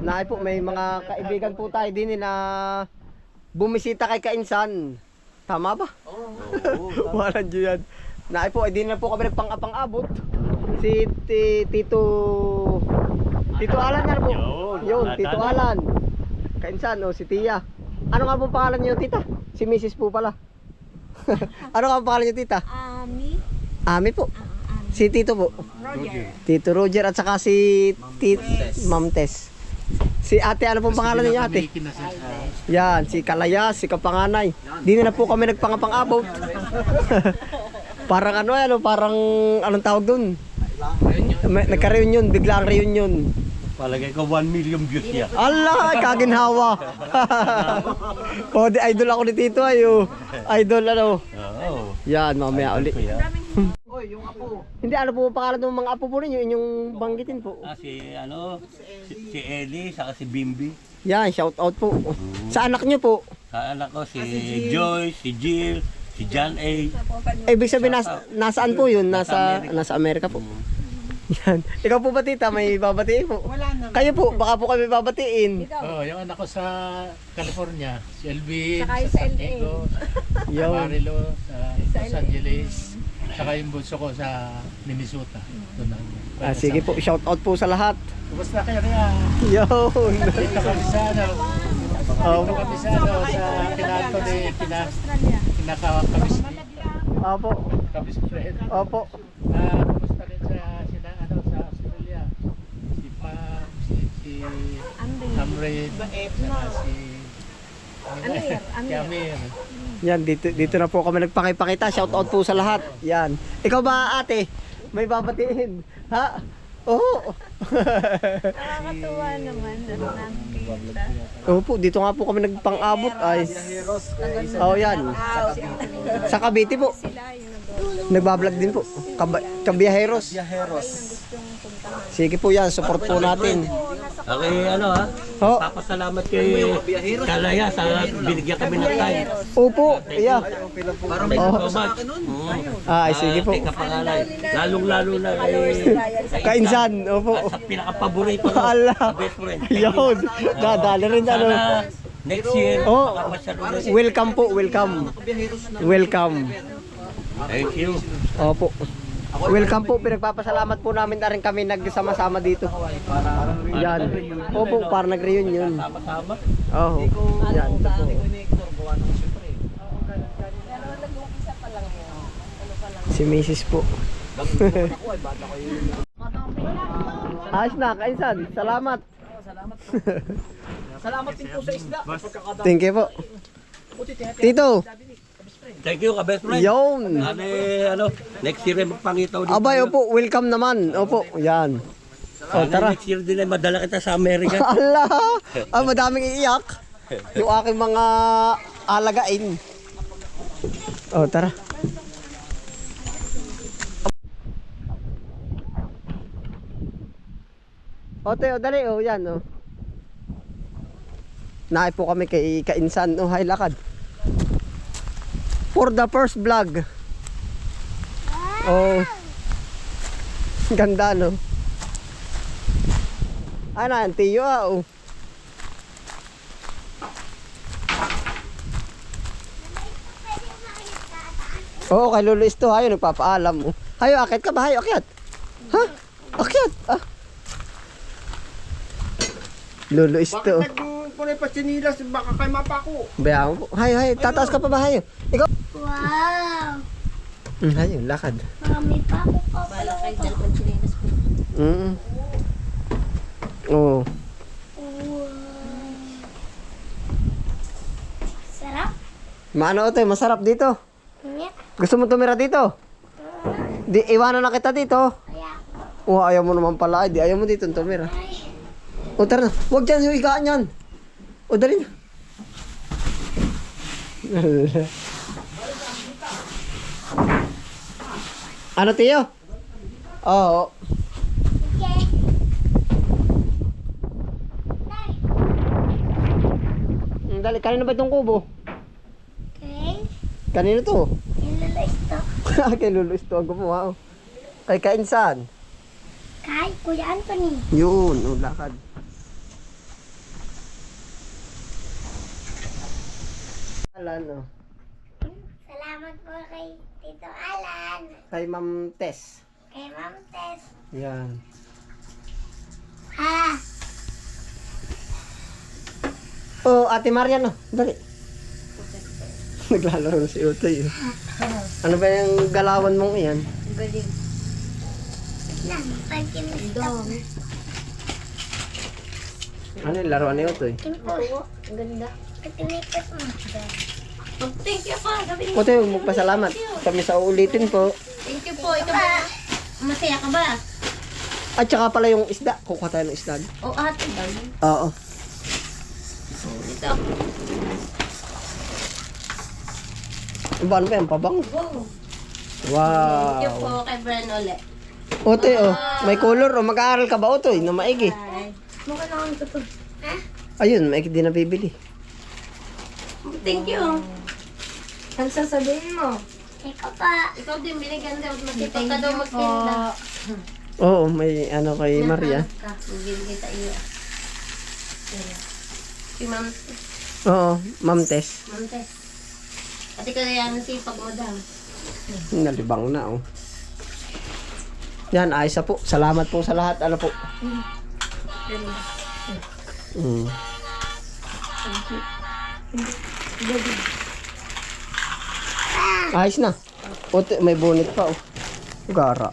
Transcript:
Naay po, may mga kaibigan po tayo din na bumisita kay Kainsan. Tama ba? Oo. Walang dyan yan. Naay po, din na po kami nagpang-abot. Si Tito Alan na po. Yun, Tito Alan. Kainsan, o si Tia. Ano nga po pangalan niyo, Tita? Si Mrs. po pala. Ano nga po pangalan niyo, Tita? Ami po. Si Tito po. Roger. Tito Roger at saka si Ma'am Tess. Si ate, ano pong pangalan niyo, ate? Yan, si Kalayas, si Kapanganay. Di na po kami nagpangapang-abot. Parang ano, parang anong tawag doon? Nagka-reunion, bigla ang reunion. Palagay ko 1 million views yan. Allah, kaginhawa. O, di idol ako ni Tito ayo. Idol ano. Oo. Yan, mamaya uli. Oy, yung apo. Hindi, ano po pangalan ng mga apo po ninyo? Inyong banggitin po. Si Ellie, saka si Bimbi. Yan, shout out po. Sa anak nyo po. Sa anak ko si Joy, si Jill, si John A. Ibig sabihin, nasaan po yun? Nasa Amerika po. Yan. Ikaw po ba, Tita? May babatiin po? Wala naman. Kayo po, baka po kami babatiin. Oh, yung anak ko sa California, si Elvin, Saka sa sa San LA. Diego, sa Yo. Marilo, sa Los Angeles, saka yung bunso ko sa Minnesota. Doon na. Sige po, shout out po sa lahat. Kumusta kayo kaya? Yun. Dito kami sa ano, dito kami sa ano, sa kinato ni kinakakabis ni Opo. kabis friend. Opo. Kumusta rin sa sila ano sa Australia? Si Pam, si Amred, saka si Amir. Yan, dito na po kami nagpakipakita. Shout out po sa lahat. Yan. Ikaw ba, ate? May babatiin? Ha? Oo. Nakakatuwa naman at nakikita. Opo, dito nga po kami nagpang-abot ay. Oh, yan. Sa Cavite po. Sila yung Nagbablog din po. Kabiyaheros. Sige po yan, support po natin. Okay, ano ha? Oh, Papasalamat kay Kalaya sa binigyan kami ng time. opo. Yeah. Thank you so much. Ay, sige po. Teka pangalay. Lalong-lalo na kay Kainsan, opo. Sa pinaka-paborito ko. Allah. Best friend. Yun. Dadali rin ano. Sana next year, Oh, makamasyal ulit. welcome po, welcome. Welcome. Thank you. Opo. Welcome po, pinagpapasalamat po namin na rin kami nagsama-sama dito. Yan. Opo, para nag-reunion. Sama-sama. Oo. Yan, ito po. Si Mrs. po. Ayos na, Kainsan. Salamat. Salamat din po sa isda. Thank you po. Tito. Thank you, ka-best friend. Yun. Ano, next year ay magpangitaw din. Abay, opo. Welcome naman. Opo. Yan. O, tara. Next year din ay madala kita sa Amerika. Allah! Ah, madaming iiyak. Yung aking mga alagain. O, tara. O, Teo, dali. O, yan. O. Naay po kami kay Kainsan. O, hay lakad. For the first vlog. Oh. Ganda, no? Ano, ang tiyo oh. Oo, kay Lolo Isto, hayo, nagpapaalam mo. Hayo, akit ka ba? Hayo, akyat. Ha? Akyat. Ah. Lolo Isto. Bakit nagpunay pa sinilas? Baka kay mapa ko. Bayaan mo po. Hayo, hayo, tataas ka pa ba? Hayo. Ikaw. Wow! Hayo, lakad. Marami pa ako pa Bala kayo dyan pag sinilas ko. Oo. Wow! Sarap? Maano ito, masarap dito. Ngit? Gusto mo tumira dito? Di, iwanan na kita dito. Kaya, Oh, ayaw mo naman pala. Ay, di ayaw mo dito tumira. O, tara na. Huwag dyan, yung higaan yan. O, dali na. Ano, Tiyo? Oo. okay. Dali, kanino ba itong kubo? Okay. Kanino to? Nilalas to. Kay Lolo Isto ang gumawa. Oh. Kay Kainsan. Kay Kuya Anthony. Yun, oh, lakad. Alan, oh. Salamat po kay Tito Alan. Kay Ma'am Tess. Kay Ma'am Tess. Yan. Ha? Oh, Ate Marian, oh. Dali. Naglalaro na si Utoy. Oh. Ano ba yung galawan mong iyan? Galing. Lang, pagkinistok. Ano yung laruan ni Utoy? Kimpo. Ang ganda. Pagkinikot mo. Thank you po. Sabi Utoy, huwag magpasalamat. Kami sa uulitin po. Thank you po. Ikaw ba? Masaya ka ba? At saka pala yung isda. Kukuha tayo ng isda. O ate ba? Oo. Ito. Ano ba yan? Pabang? Go. Thank you po Wow. kay Bren ulit. Utoy, oh. May color. Oh. Mag-aaral ka ba, Utoy? Na maigi. Bye. Mukha lang ito to. Ayun, maigi din nabibili. Thank you. Ano sasabihin mo? Ikaw pa. Ikaw din binigyan daw. Masipag ka daw magtinda. Oo, may ano kay Maria. Bibigay sa iyo. Si Ma'am Oo, Ma'am Tess. Tess. At ikaw yan sipag mo daw. Nalibang na, oh. Yan, ayos na po. Salamat po sa lahat. Ano po? Mm. Ayos na. Puti, may bonnet pa, oh. Gara.